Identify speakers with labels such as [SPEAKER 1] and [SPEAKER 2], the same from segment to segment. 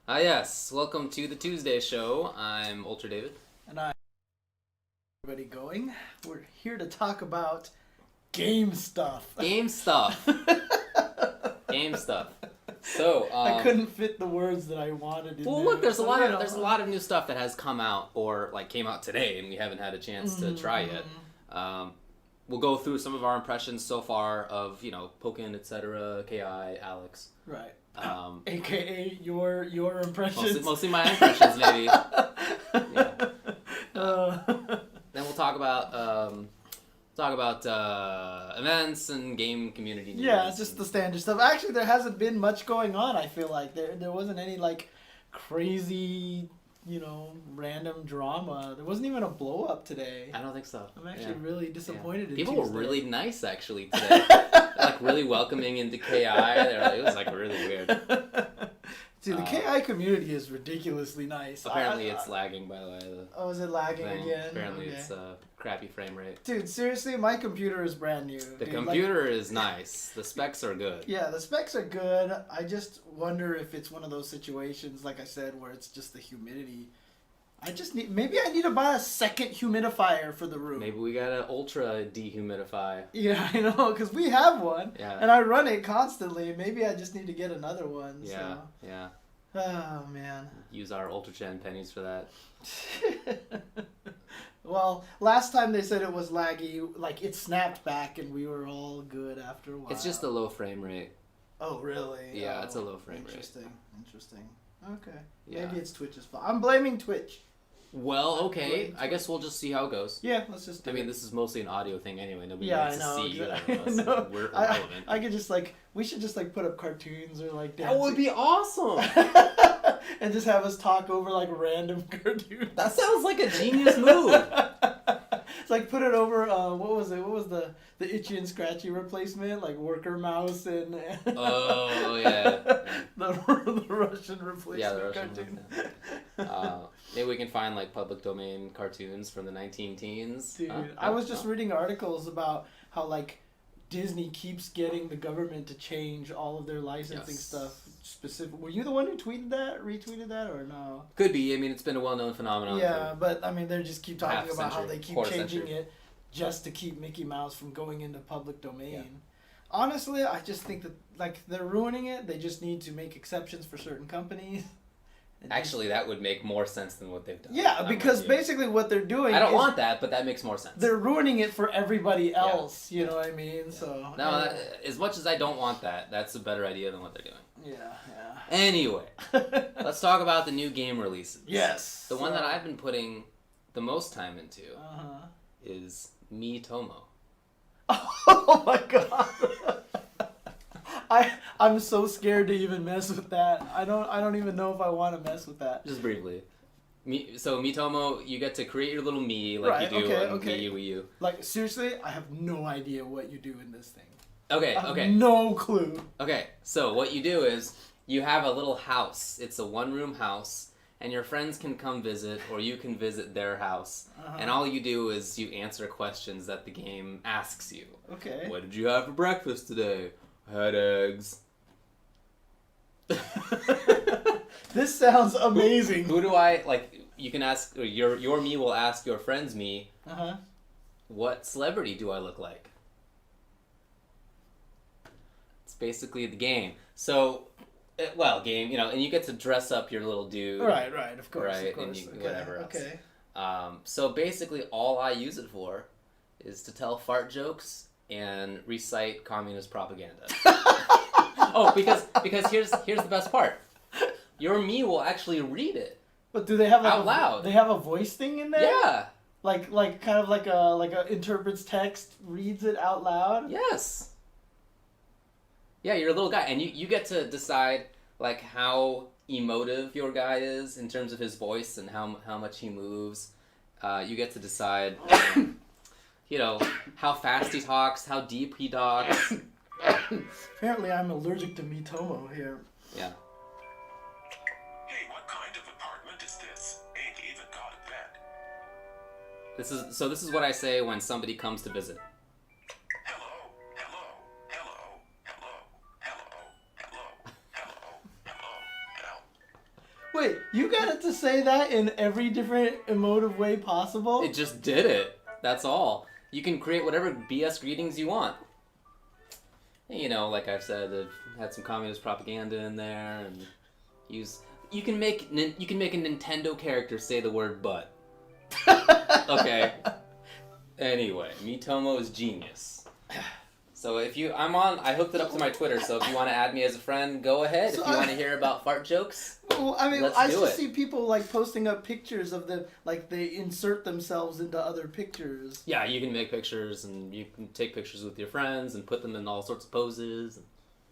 [SPEAKER 1] Yes, welcome to the Tuesday show. I'm Ultra David.
[SPEAKER 2] And everybody going? We're here to talk about game stuff.
[SPEAKER 1] Game stuff. Game stuff. So
[SPEAKER 2] I couldn't fit the words that I wanted.
[SPEAKER 1] Well, look, there's a lot of new stuff that has come out or like came out today, and we haven't had a chance to try yet. We'll go through some of our impressions so far of Pokken, etc., Ki, Alex.
[SPEAKER 2] Right. AKA your impressions.
[SPEAKER 1] Mostly my impressions, maybe. Yeah. Then we'll talk about events and game community news.
[SPEAKER 2] Yeah, just the standard stuff. Actually, there hasn't been much going on. I feel like there wasn't any like crazy, random drama. There wasn't even a blow up today.
[SPEAKER 1] I don't think so.
[SPEAKER 2] I'm actually really disappointed. In
[SPEAKER 1] People
[SPEAKER 2] Tuesday.
[SPEAKER 1] were really nice actually today. Like really welcoming into KI. It was like really weird.
[SPEAKER 2] Dude, the KI community is ridiculously nice.
[SPEAKER 1] Apparently it's lagging, by the way.
[SPEAKER 2] Is it lagging again?
[SPEAKER 1] Apparently it's a crappy frame rate.
[SPEAKER 2] Dude, seriously, my computer is brand new.
[SPEAKER 1] The computer is nice. The specs are good.
[SPEAKER 2] Yeah, the specs are good. I just wonder if it's one of those situations, like I said, where it's just the humidity. Maybe I need to buy a second humidifier for the room.
[SPEAKER 1] Maybe we got an ultra dehumidify.
[SPEAKER 2] Yeah, I know, because we have one.
[SPEAKER 1] Yeah.
[SPEAKER 2] And I run it constantly. Maybe I just need to get another one.
[SPEAKER 1] Yeah,
[SPEAKER 2] so.
[SPEAKER 1] yeah.
[SPEAKER 2] Oh, man.
[SPEAKER 1] Use our UltraChen pennies for that.
[SPEAKER 2] Well, last time they said it was laggy, like it snapped back and we were all good after a while.
[SPEAKER 1] It's just a low frame rate.
[SPEAKER 2] Oh, really?
[SPEAKER 1] Yeah, it's a low frame rate.
[SPEAKER 2] Interesting. Okay.
[SPEAKER 1] Yeah.
[SPEAKER 2] Maybe it's Twitch's fault. I'm blaming Twitch.
[SPEAKER 1] Well, okay. I guess we'll just see how it goes.
[SPEAKER 2] Yeah, let's just do it.
[SPEAKER 1] This is mostly an audio thing anyway. Nobody
[SPEAKER 2] I
[SPEAKER 1] needs
[SPEAKER 2] know,
[SPEAKER 1] to see
[SPEAKER 2] exactly.
[SPEAKER 1] either of us.
[SPEAKER 2] No,
[SPEAKER 1] We're irrelevant.
[SPEAKER 2] I could just we should just put up cartoons or
[SPEAKER 1] That would be awesome.
[SPEAKER 2] and just have us talk over random cartoons.
[SPEAKER 1] That sounds like a genius move.
[SPEAKER 2] It's put it over. What was it? What was the Itchy and Scratchy replacement? Like Worker Mouse and.
[SPEAKER 1] Oh yeah.
[SPEAKER 2] the Russian replacement.
[SPEAKER 1] Yeah, the Russian
[SPEAKER 2] cartoon.
[SPEAKER 1] Maybe we can find public domain cartoons from the 19-teens.
[SPEAKER 2] Dude, I was just reading articles about how Disney keeps getting the government to change all of their licensing stuff. Were you the one who retweeted that, or no?
[SPEAKER 1] Could be. It's been a well-known phenomenon.
[SPEAKER 2] Yeah, but they just keep talking about how they keep changing
[SPEAKER 1] century.
[SPEAKER 2] it just to keep Mickey Mouse from going into public domain. Yeah. Honestly, I just think that they're ruining it. They just need to make exceptions for certain companies.
[SPEAKER 1] Actually, that would make more sense than what they've done.
[SPEAKER 2] Yeah, because basically what they're doing
[SPEAKER 1] I don't want that, but that makes more sense.
[SPEAKER 2] They're ruining it for everybody else,
[SPEAKER 1] Yeah.
[SPEAKER 2] You know what I mean? Yeah. So
[SPEAKER 1] no, as much as I don't want that, that's a better idea than what they're doing.
[SPEAKER 2] Yeah.
[SPEAKER 1] Anyway, let's talk about the new game releases.
[SPEAKER 2] Yes.
[SPEAKER 1] The one that I've been putting the most time into is Miitomo.
[SPEAKER 2] Oh my god. I'm so scared to even mess with that. I don't even know if I want to mess with that.
[SPEAKER 1] Just briefly. So Miitomo, you get to create your little Mii you do on Wii U.
[SPEAKER 2] Seriously, I have no idea what you do in this thing.
[SPEAKER 1] Okay.
[SPEAKER 2] I have no clue.
[SPEAKER 1] Okay, so what you do is you have a little house. It's a one-room house, and your friends can come visit, or you can visit their house. And all you do is you answer questions that the game asks you.
[SPEAKER 2] Okay.
[SPEAKER 1] What did you have for breakfast today? I had eggs.
[SPEAKER 2] This sounds amazing.
[SPEAKER 1] Who do I you can ask, or your Mii will ask your friend's Mii, what celebrity do I look like? It's basically the game. So, game, and you get to dress up your little dude.
[SPEAKER 2] Right, of course.
[SPEAKER 1] Right,
[SPEAKER 2] of course.
[SPEAKER 1] and whatever else.
[SPEAKER 2] Okay.
[SPEAKER 1] So basically all I use it for is to tell fart jokes and recite communist propaganda. Oh, because here's the best part. Your Mii will actually read it.
[SPEAKER 2] But do they have
[SPEAKER 1] out loud?
[SPEAKER 2] They have a voice thing in there?
[SPEAKER 1] Yeah.
[SPEAKER 2] Like a interprets text, reads it out loud?
[SPEAKER 1] Yes. Yeah, you're a little guy, and you get to decide how emotive your guy is in terms of his voice and how much he moves. You get to decide how fast he talks, how deep he talks.
[SPEAKER 2] Apparently I'm allergic to Miitomo here.
[SPEAKER 1] Yeah.
[SPEAKER 3] Hey, what kind of apartment is this? Ain't even got a bed.
[SPEAKER 1] This is what I say when somebody comes to visit.
[SPEAKER 3] Hello, hello, hello, hello, hello, hello, hello, hello, hello.
[SPEAKER 2] Wait, you got it to say that in every different emotive way possible?
[SPEAKER 1] It just did it. That's all. You can create whatever BS greetings you want. You know, like I've said, I've had some communist propaganda in there, and you can make a Nintendo character say the word "but." Okay. Anyway, Miitomo is genius. So I hooked it up to my Twitter, so if you want to add me as a friend, go ahead.
[SPEAKER 2] So
[SPEAKER 1] if you want to hear about fart jokes,
[SPEAKER 2] well, I mean,
[SPEAKER 1] let's
[SPEAKER 2] I
[SPEAKER 1] do
[SPEAKER 2] just
[SPEAKER 1] it.
[SPEAKER 2] see people like posting up pictures of them, like they insert themselves into other pictures.
[SPEAKER 1] Yeah, you can make pictures, and you can take pictures with your friends and put them in all sorts of poses.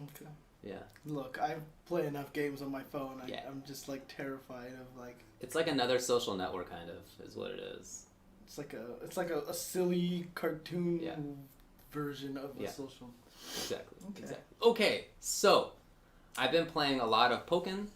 [SPEAKER 2] Okay.
[SPEAKER 1] Yeah.
[SPEAKER 2] Look, I play enough games on my phone.
[SPEAKER 1] Yeah.
[SPEAKER 2] I'm just like terrified of like.
[SPEAKER 1] It's like another social network, kind of, is what it is.
[SPEAKER 2] It's like a silly cartoon
[SPEAKER 1] Yeah.
[SPEAKER 2] version of a
[SPEAKER 1] Yeah.
[SPEAKER 2] social.
[SPEAKER 1] Exactly.
[SPEAKER 2] Okay.
[SPEAKER 1] Exactly. Okay, so I've been playing a lot of Pokken.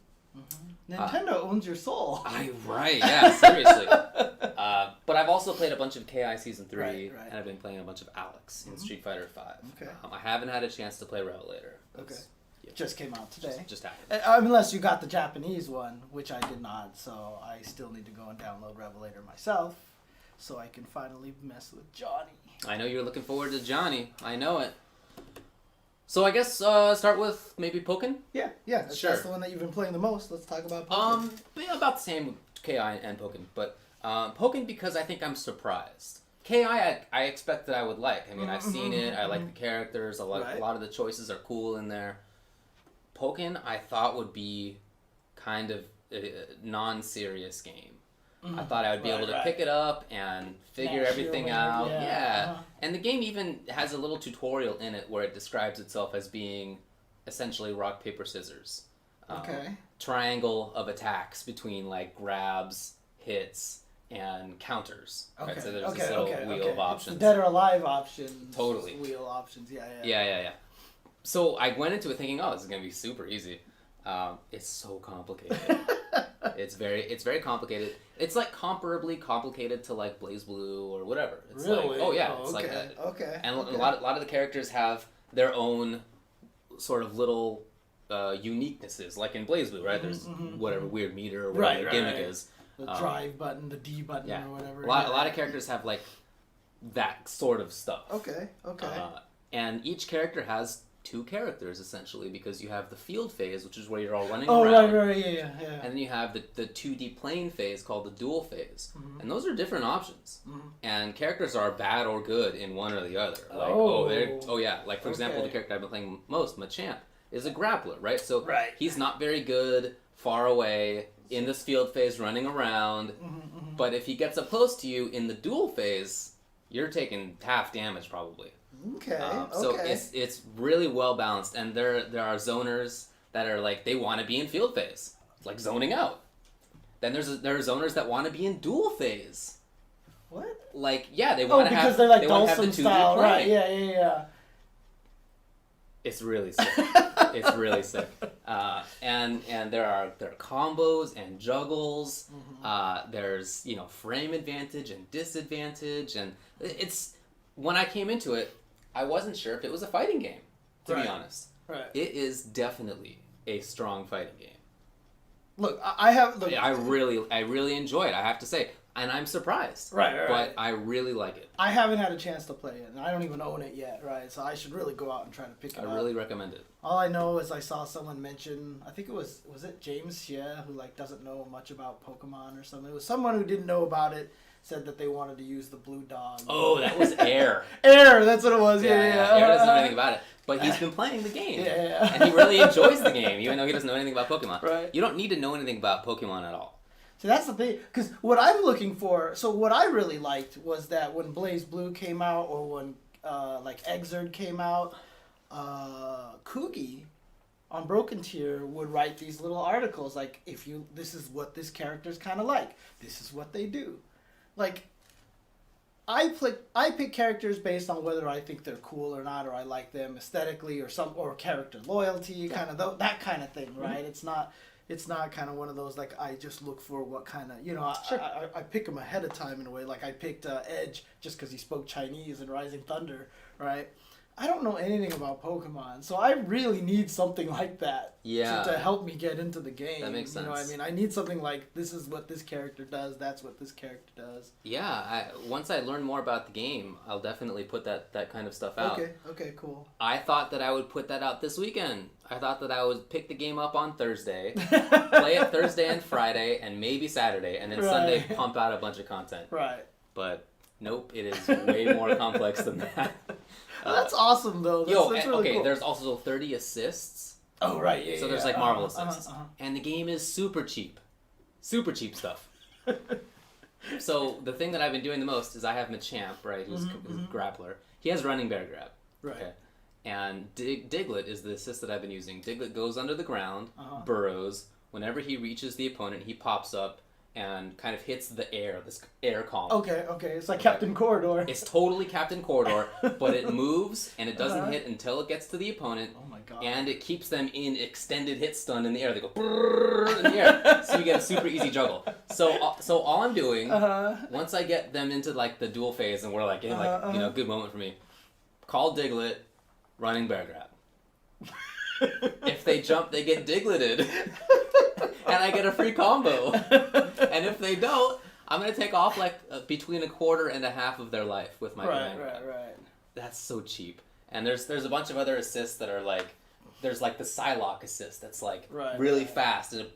[SPEAKER 2] Nintendo owns your soul.
[SPEAKER 1] Right, yeah, seriously. But I've also played a bunch of KI Season 3,
[SPEAKER 2] Right.
[SPEAKER 1] and I've been playing a bunch of Alex in Street Fighter 5.
[SPEAKER 2] Okay.
[SPEAKER 1] I haven't had a chance to play Revelator.
[SPEAKER 2] Okay.
[SPEAKER 1] Yeah,
[SPEAKER 2] Just came out today.
[SPEAKER 1] just happened.
[SPEAKER 2] Unless you got the Japanese one, which I did not, so I still need to go and download Revelator myself, so I can finally mess with Johnny.
[SPEAKER 1] I know you're looking forward to Johnny. I know it. So I guess start with maybe Pokken?
[SPEAKER 2] Yeah, that's the one that you've been playing the most. Let's talk about Pokken.
[SPEAKER 1] Yeah, about the same with KI and Pokken, but Pokken because I think I'm surprised. KI I expect that I would like. I mean, I've seen it. I like the characters. A lot of the choices are cool in there. Pokken I thought would be kind of a non-serious game. I thought I would be able to pick it up and figure everything out. Yeah. And the game even has a little tutorial in it where it describes itself as being essentially rock, paper, scissors. Triangle of attacks between like grabs, hits, and counters.
[SPEAKER 2] Okay.
[SPEAKER 1] Right? So there's this little wheel of options.
[SPEAKER 2] It's the dead or alive options.
[SPEAKER 1] Totally.
[SPEAKER 2] Wheel options.
[SPEAKER 1] Yeah. So I went into it thinking, oh, this is gonna be super easy. It's so complicated. It's very complicated. It's like comparably complicated to like BlazBlue or whatever. It's
[SPEAKER 2] really?
[SPEAKER 1] like, oh yeah, it's like that.
[SPEAKER 2] Okay.
[SPEAKER 1] And a lot of the characters have their own sort of little uniquenesses, like in BlazBlue, right? There's whatever weird meter or whatever the gimmick is.
[SPEAKER 2] The drive button, the D button, or whatever.
[SPEAKER 1] A lot of characters have like that sort of stuff.
[SPEAKER 2] Okay.
[SPEAKER 1] And each character has two characters essentially, because you have the field phase, which is where you're all running
[SPEAKER 2] around.
[SPEAKER 1] Yeah. And then you have the 2D plane phase called the dual phase. And those are different options. And characters are bad or good in one or the other. Like, like for example, the character I've been playing most, Machamp, is a grappler, right? So he's not very good far away in this field phase running around. But if he gets up close to you in the dual phase, you're taking half damage probably. So it's really well balanced, and there are zoners that are like they want to be in field phase, like zoning out. Then there are zoners that want to be in dual phase.
[SPEAKER 2] What?
[SPEAKER 1] Like they want to have
[SPEAKER 2] they're like
[SPEAKER 1] they want to have the 2D
[SPEAKER 2] style,
[SPEAKER 1] plane.
[SPEAKER 2] right? Yeah.
[SPEAKER 1] It's really sick. It's really sick. And there are combos and juggles. There's frame advantage and disadvantage, and it's when I came into it, I wasn't sure if it was a fighting game, to be honest.
[SPEAKER 2] Right.
[SPEAKER 1] It is definitely a strong fighting game.
[SPEAKER 2] Look, I
[SPEAKER 1] really enjoy it, I have to say. And I'm surprised.
[SPEAKER 2] Right.
[SPEAKER 1] But I really like it.
[SPEAKER 2] I haven't had a chance to play it, and I don't even own it yet, right? So I should really go out and try to pick it up.
[SPEAKER 1] I really recommend it.
[SPEAKER 2] All I know is I saw someone mention, I think it was it James Xie, who like doesn't know much about Pokemon or something. It was someone who didn't know about it, said that they wanted to use the blue dog.
[SPEAKER 1] Oh, that was Air.
[SPEAKER 2] Air, that's what it was. Yeah.
[SPEAKER 1] Air doesn't know anything about it, but he's been playing the game.
[SPEAKER 2] Yeah.
[SPEAKER 1] And he really enjoys the game, even though he doesn't know anything about Pokemon.
[SPEAKER 2] Right.
[SPEAKER 1] You don't need to know anything about Pokemon at all.
[SPEAKER 2] So that's the thing, because what I'm looking for, so what I really liked was that when BlazBlue came out, or when like Xrd came out, Kugi on Broken Tier would write these little articles like, this is what this character's kind of like, this is what they do. Like, I pick characters based on whether I think they're cool or not, or I like them aesthetically, or character loyalty, kind of that kind of thing, right? It's not kind of one of those, like, I just look for what kind of, I pick him ahead of time in a way. Like, I picked Edge just because he spoke Chinese in Rising Thunder, right? I don't know anything about Pokemon, so I really need something like that to help me get into the game.
[SPEAKER 1] That makes sense.
[SPEAKER 2] You know what I mean? I need something like, this is what this character does, that's what this character does.
[SPEAKER 1] Yeah, once I learn more about the game, I'll definitely put that kind of stuff out.
[SPEAKER 2] Okay, cool.
[SPEAKER 1] I thought that I would put that out this weekend. I thought that I would pick the game up on Thursday, play it Thursday and Friday, and maybe Saturday, and then Sunday pump out a bunch of content.
[SPEAKER 2] Right.
[SPEAKER 1] But nope, it is way more complex than that.
[SPEAKER 2] That's awesome, though. That's really cool.
[SPEAKER 1] There's also 30 assists.
[SPEAKER 2] Oh, right, yeah.
[SPEAKER 1] So there's like Marvel assists. And the game is super cheap. Super cheap stuff. So the thing that I've been doing the most is I have Machamp, right, who's a grappler. He has running bear grab.
[SPEAKER 2] Right. Okay.
[SPEAKER 1] And Diglett is the assist that I've been using. Diglett goes under the ground, burrows. Whenever he reaches the opponent, he pops up and kind of hits the air, this air column.
[SPEAKER 2] Okay. It's like Captain Corridor.
[SPEAKER 1] It's totally Captain Corridor, but it moves and it doesn't hit until it gets to the opponent.
[SPEAKER 2] Oh my god.
[SPEAKER 1] And it keeps them in extended hit stun in the air. They go brrrr in the air, so you get a super easy juggle. So all I'm doing, once I get them into like the duel phase and we're like in like good moment for me, call Diglett, running bear grab. If they jump, they get Digletted. And I get a free combo. And if they don't, I'm going to take off like between a quarter and a half of their life with my command grab. Right. That's so cheap. And there's a bunch of other assists that are like, there's like the Psylocke assist that's like really fast and,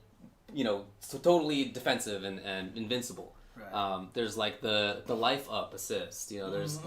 [SPEAKER 1] so totally defensive and invincible. Right. There's like the life up assist. There's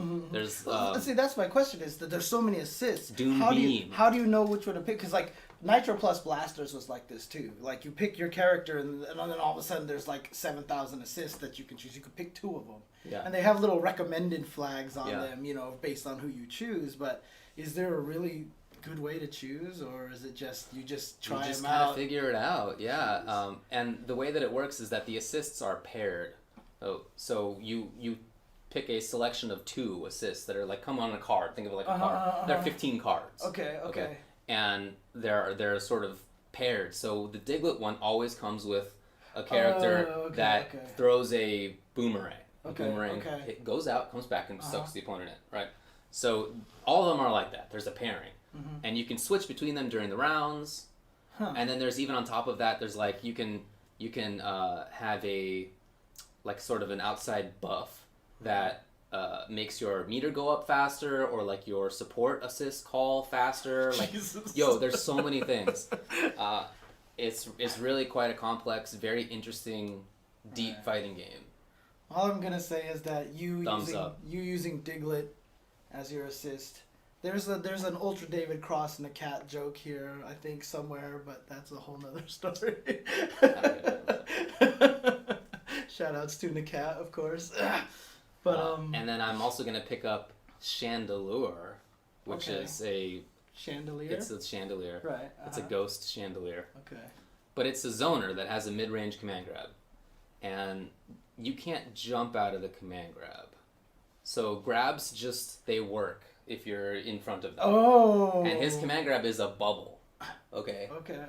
[SPEAKER 2] see, that's my question is that there's so many assists.
[SPEAKER 1] Doom Beam.
[SPEAKER 2] How do you know which one to pick? Because like Nitro Plus Blasters was like this too. Like you pick your character and then all of a sudden there's like 7,000 assists that you can choose. You could pick 2 of them. Yeah. And they have little recommended flags on them, based on who you choose. But is there a really good way to choose, or is it just you just try them out? You just kind of
[SPEAKER 1] figure it out. Yeah. And the way that it works is that the assists are paired. So you pick a selection of 2 assists that are like come on a card. Think of it like a card. There are 15 cards.
[SPEAKER 2] Okay.
[SPEAKER 1] And they're sort of paired. So the Diglett one always comes with a character that throws a boomerang. Boomerang it goes out, comes back, and sucks the opponent in. Right. So all of them are like that. There's a pairing, and you can switch between them during the rounds. And then there's even on top of that, there's like you can have a like sort of an outside buff that makes your meter go up faster, or like your support assist call faster. Like, there's so many things. It's really quite a complex, very interesting, deep fighting game.
[SPEAKER 2] All I'm gonna say is that you using Diglett as your assist. There's an Ultra David Cross and a cat joke here, I think somewhere, but that's a whole nother story. Shoutouts to Nakat, of course. But
[SPEAKER 1] and then I'm also gonna pick up Chandelure, which is a
[SPEAKER 2] chandelier.
[SPEAKER 1] It's a chandelier.
[SPEAKER 2] Right.
[SPEAKER 1] It's a ghost chandelier.
[SPEAKER 2] Okay.
[SPEAKER 1] But it's a zoner that has a mid-range command grab, and you can't jump out of the command grab. So grabs they work if you're in front of them.
[SPEAKER 2] Oh.
[SPEAKER 1] And his command grab is a bubble. Okay.
[SPEAKER 2] Okay.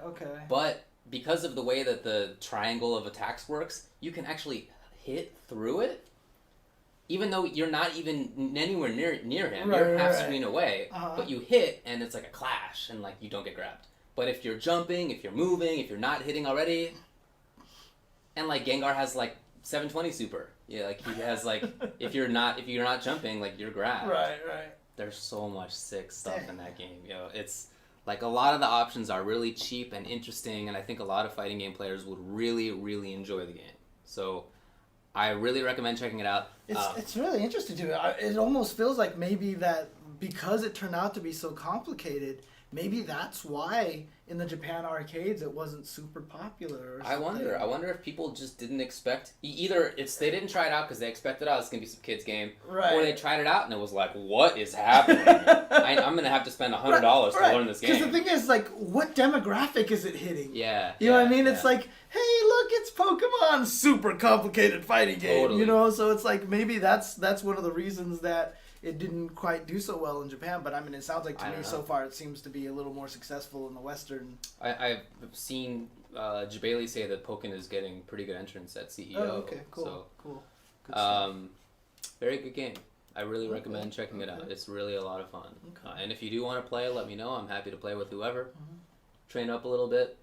[SPEAKER 1] But because of the way that the triangle of attacks works, you can actually hit through it, even though you're not even anywhere near him. You're half screen away, but you hit, and it's like a clash, and like you don't get grabbed. But if you're jumping, if you're moving, if you're not hitting already, and like Gengar has like 720 super, like he has like if you're not jumping, like you're grabbed.
[SPEAKER 2] Right.
[SPEAKER 1] There's so much sick stuff in that game. It's like a lot of the options are really cheap and interesting, and I think a lot of fighting game players would really, really enjoy the game. So I really recommend checking it out.
[SPEAKER 2] It's really interesting too. It almost feels like maybe that because it turned out to be so complicated, maybe that's why in the Japan arcades it wasn't super popular. Or
[SPEAKER 1] I wonder if people just didn't expect either they didn't try it out because they expected it's gonna be some kids game, or they tried it out and it was like, what is happening? I'm gonna have to spend $100 to learn this game.
[SPEAKER 2] Because the thing is, like, what demographic is it hitting?
[SPEAKER 1] Yeah,
[SPEAKER 2] you know what I mean? It's like, hey, look, it's Pokemon, super complicated fighting game. Totally. So it's like maybe that's one of the reasons that it didn't quite do so well in Japan, but I mean, it sounds like to me so far it seems to be a little more successful in the Western.
[SPEAKER 1] I've seen Jabali say that Pokken is getting pretty good entrance at CEO.
[SPEAKER 2] Oh, okay, cool,
[SPEAKER 1] so,
[SPEAKER 2] cool. Good stuff.
[SPEAKER 1] Very good game. I really recommend checking it out. It's really a lot of fun.
[SPEAKER 2] Okay.
[SPEAKER 1] And if you do want to play, let me know. I'm happy to play with whoever.
[SPEAKER 2] Mm-hmm.
[SPEAKER 1] Train up a little bit.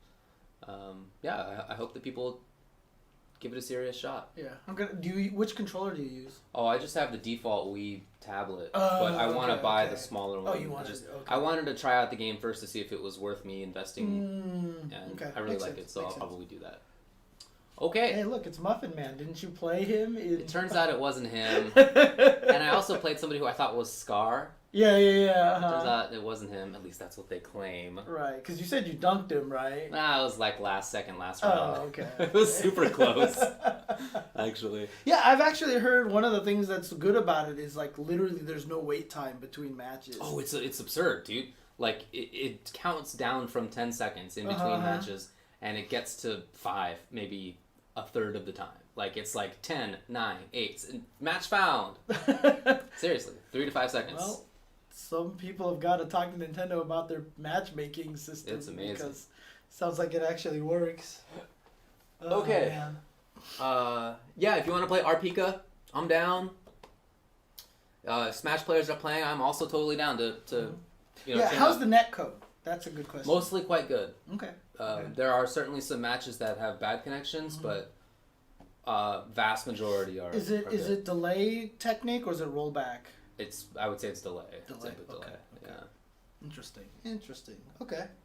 [SPEAKER 1] I hope that people give it a serious shot.
[SPEAKER 2] Yeah. Which controller do you use?
[SPEAKER 1] Oh, I just have the default Wii tablet,
[SPEAKER 2] Oh,
[SPEAKER 1] but I want to buy
[SPEAKER 2] okay.
[SPEAKER 1] the smaller one.
[SPEAKER 2] Oh, you wanted? Okay.
[SPEAKER 1] I wanted to try out the game first to see if it was worth me investing, and
[SPEAKER 2] okay.
[SPEAKER 1] I really
[SPEAKER 2] Makes
[SPEAKER 1] like
[SPEAKER 2] sense.
[SPEAKER 1] it, so I'll
[SPEAKER 2] Makes sense.
[SPEAKER 1] probably do that. Okay.
[SPEAKER 2] Hey, look, it's Muffin Man. Didn't you play him?
[SPEAKER 1] It turns out it wasn't him, and I also played somebody who I thought was Scar.
[SPEAKER 2] Yeah.
[SPEAKER 1] Turns out it wasn't him. At least that's what they claim.
[SPEAKER 2] Right, because you said you dunked him, right?
[SPEAKER 1] Nah, it was like last round.
[SPEAKER 2] Oh, okay.
[SPEAKER 1] It was super close, actually.
[SPEAKER 2] Yeah, I've actually heard one of the things that's good about it is like literally there's no wait time between matches.
[SPEAKER 1] Oh, it's absurd, dude. Like it counts down from 10 seconds in between matches, and it gets to 5, maybe a third of the time. Like it's like 10, 9, 8, match found. Seriously, 3 to 5 seconds.
[SPEAKER 2] Well, some people have got to talk to Nintendo about their matchmaking system.
[SPEAKER 1] It's amazing.
[SPEAKER 2] Because it sounds like it actually works. Oh,
[SPEAKER 1] Okay.
[SPEAKER 2] Man.
[SPEAKER 1] Yeah, if you want to play RPK, I'm down. Smash players are playing. I'm also totally down to train
[SPEAKER 2] how's
[SPEAKER 1] up.
[SPEAKER 2] the net code? That's a good question.
[SPEAKER 1] Mostly quite good.
[SPEAKER 2] Okay.
[SPEAKER 1] There are certainly some matches that have bad connections, but vast majority are.
[SPEAKER 2] Is it
[SPEAKER 1] good.
[SPEAKER 2] delay technique or is it rollback?
[SPEAKER 1] I would say it's delay. It's
[SPEAKER 2] Delay.
[SPEAKER 1] input delay.
[SPEAKER 2] Okay.
[SPEAKER 1] Yeah.
[SPEAKER 2] Interesting. Okay.